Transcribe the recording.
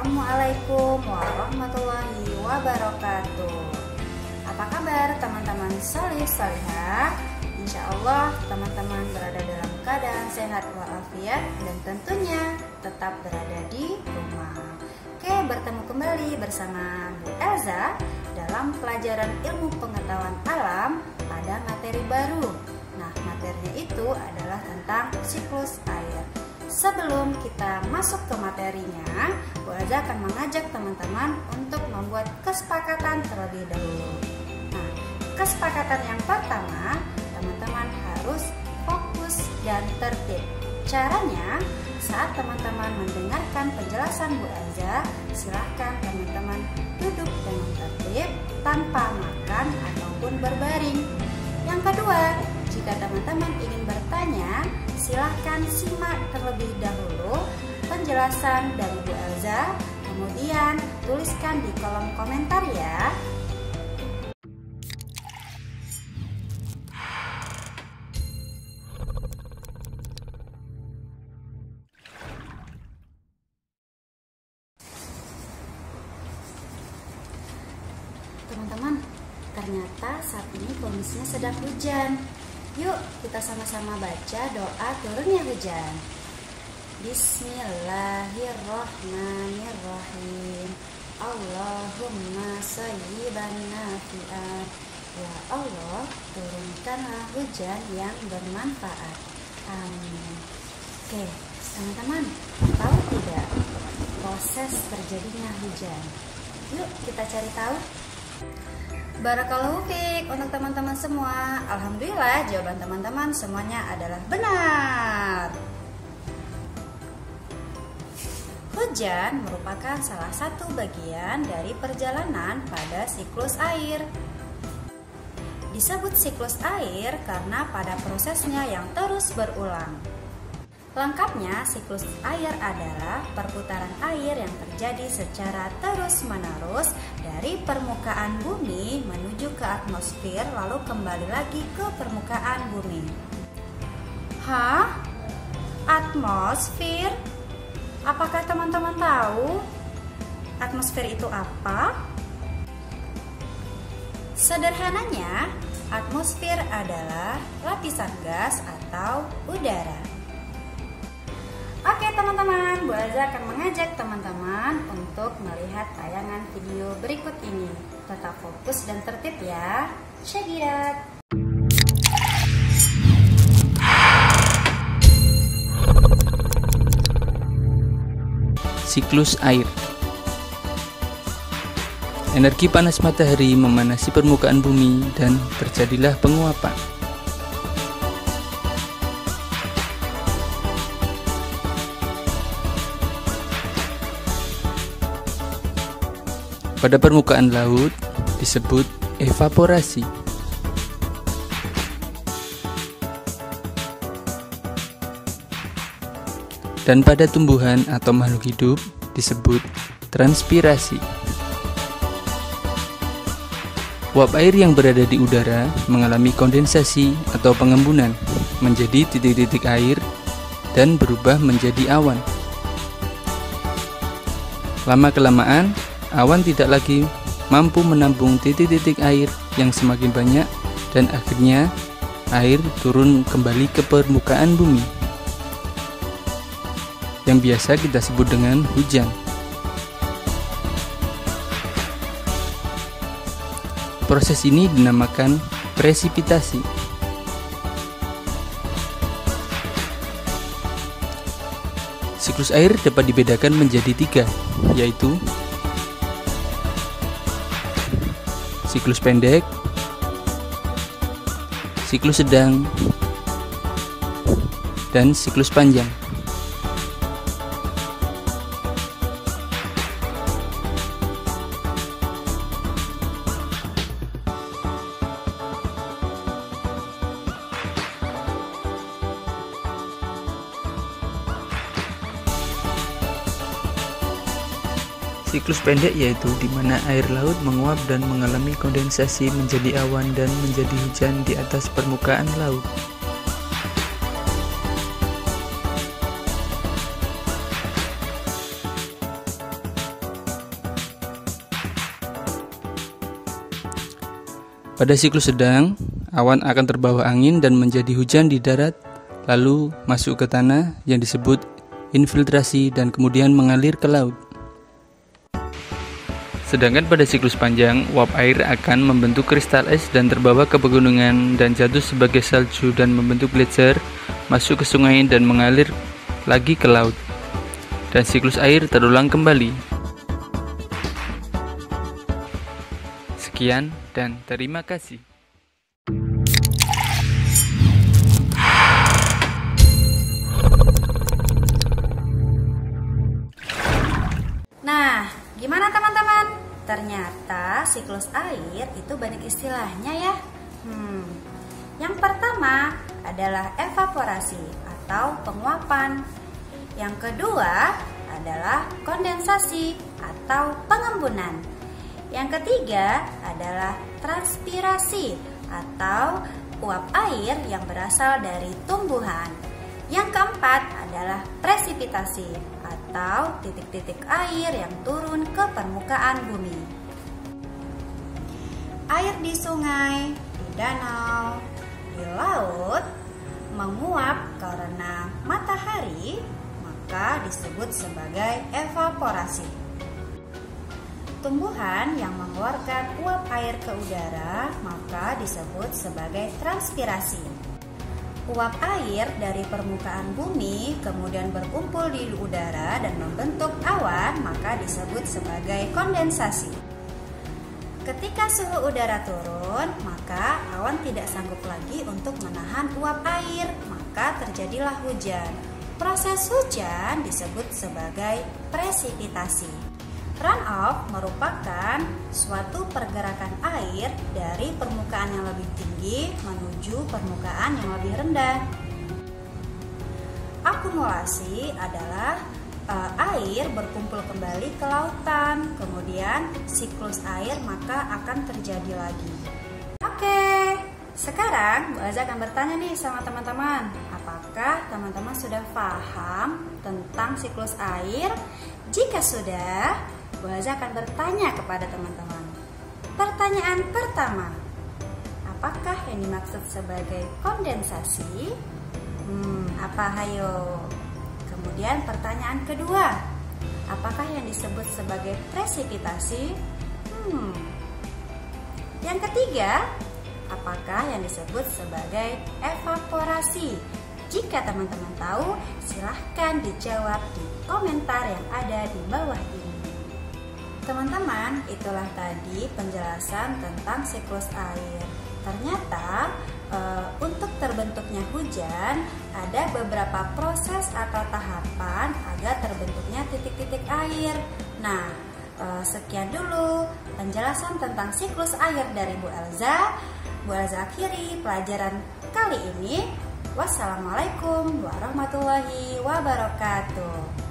Assalamualaikum warahmatullahi wabarakatuh. Apa kabar teman-teman solih solihah? Insya Allah teman-teman berada dalam keadaan sehat walafiat dan tentunya tetap berada di rumah. Oke, bertemu kembali bersama Bu Elza dalam pelajaran ilmu pengetahuan alam pada materi baru. Nah, materinya itu adalah tentang siklus air. Sebelum kita masuk ke materinya, Bu Elza akan mengajak teman-teman untuk membuat kesepakatan terlebih dahulu. Nah, kesepakatan yang pertama, teman-teman harus fokus dan tertib. Caranya, saat teman-teman mendengarkan penjelasan Bu Elza, silahkan teman-teman duduk dengan tertib tanpa makan ataupun berbaring. Yang kedua, jika teman-teman ingin bertanya, silahkan simak terlebih dahulu penjelasan dari Bu Elza, kemudian tuliskan di kolom komentar ya. Teman-teman, ternyata saat ini kondisinya sedang hujan. Yuk kita sama-sama baca doa turunnya hujan. Bismillahirrahmanirrahim. Allahumma sayyiban nafi'an. Ya Allah, turunkanlah hujan yang bermanfaat. Amin. Oke, teman-teman, tahu tidak proses terjadinya hujan? Yuk kita cari tahu. Barakallahu fiik untuk teman-teman semua. Alhamdulillah jawaban teman-teman semuanya adalah benar. Hujan merupakan salah satu bagian dari perjalanan pada siklus air. Disebut siklus air karena pada prosesnya yang terus berulang. Lengkapnya, siklus air adalah perputaran air yang terjadi secara terus-menerus dari permukaan bumi menuju ke atmosfer lalu kembali lagi ke permukaan bumi. Hah? Atmosfer? Apakah teman-teman tahu atmosfer itu apa? Sederhananya, atmosfer adalah lapisan gas atau udara. Oke teman-teman, Bu Elza akan mengajak teman-teman untuk melihat tayangan video berikut ini. Tetap fokus dan tertib ya. Check it out. Siklus air. Energi panas matahari memanasi permukaan bumi dan terjadilah penguapan. Pada permukaan laut disebut evaporasi. Dan pada tumbuhan atau makhluk hidup disebut transpirasi. Uap air yang berada di udara mengalami kondensasi atau pengembunan menjadi titik-titik air dan berubah menjadi awan. Lama-kelamaan, awan tidak lagi mampu menampung titik-titik air yang semakin banyak dan akhirnya air turun kembali ke permukaan bumi yang biasa kita sebut dengan hujan. Proses ini dinamakan presipitasi. Siklus air dapat dibedakan menjadi 3, yaitu siklus pendek, siklus sedang, dan siklus panjang. Siklus pendek yaitu di mana air laut menguap dan mengalami kondensasi menjadi awan dan menjadi hujan di atas permukaan laut. Pada siklus sedang, awan akan terbawa angin dan menjadi hujan di darat, lalu masuk ke tanah yang disebut infiltrasi dan kemudian mengalir ke laut. Sedangkan pada siklus panjang, uap air akan membentuk kristal es dan terbawa ke pegunungan dan jatuh sebagai salju dan membentuk gletser, masuk ke sungai dan mengalir lagi ke laut. Dan siklus air terulang kembali. Sekian dan terima kasih. Nah, gimana teman-teman? Ternyata siklus air itu banyak istilahnya ya. Yang pertama adalah evaporasi atau penguapan. Yang kedua adalah kondensasi atau pengembunan. Yang ketiga adalah transpirasi atau uap air yang berasal dari tumbuhan. Yang keempat adalah presipitasi atau titik-titik air yang turun ke permukaan bumi. Air di sungai, di danau, di laut menguap karena matahari, maka disebut sebagai evaporasi. Tumbuhan yang mengeluarkan uap air ke udara, maka disebut sebagai transpirasi. Uap air dari permukaan bumi kemudian berkumpul di udara dan membentuk awan, maka disebut sebagai kondensasi. Ketika suhu udara turun, maka awan tidak sanggup lagi untuk menahan uap air, maka terjadilah hujan. Proses hujan disebut sebagai presipitasi. Runoff merupakan suatu pergerakan air dari permukaan yang lebih tinggi menuju permukaan yang lebih rendah. Akumulasi adalah air berkumpul kembali ke lautan, kemudian siklus air maka akan terjadi lagi. Oke, sekarang Bu Aza akan bertanya nih sama teman-teman, apakah teman-teman sudah paham tentang siklus air? Jika sudah, Bu Aza akan bertanya kepada teman-teman. Pertanyaan pertama, apakah yang dimaksud sebagai kondensasi? Apa hayo? Kemudian pertanyaan kedua, apakah yang disebut sebagai presipitasi? Yang ketiga, apakah yang disebut sebagai evaporasi? Jika teman-teman tahu, silahkan dijawab di komentar yang ada di bawah ini. Teman-teman, itulah tadi penjelasan tentang siklus air. Ternyata untuk terbentuknya hujan ada beberapa proses atau tahapan agar terbentuknya titik-titik air. Nah, sekian dulu penjelasan tentang siklus air dari Bu Elza. Bu Elza akhiri pelajaran kali ini. Wassalamualaikum warahmatullahi wabarakatuh.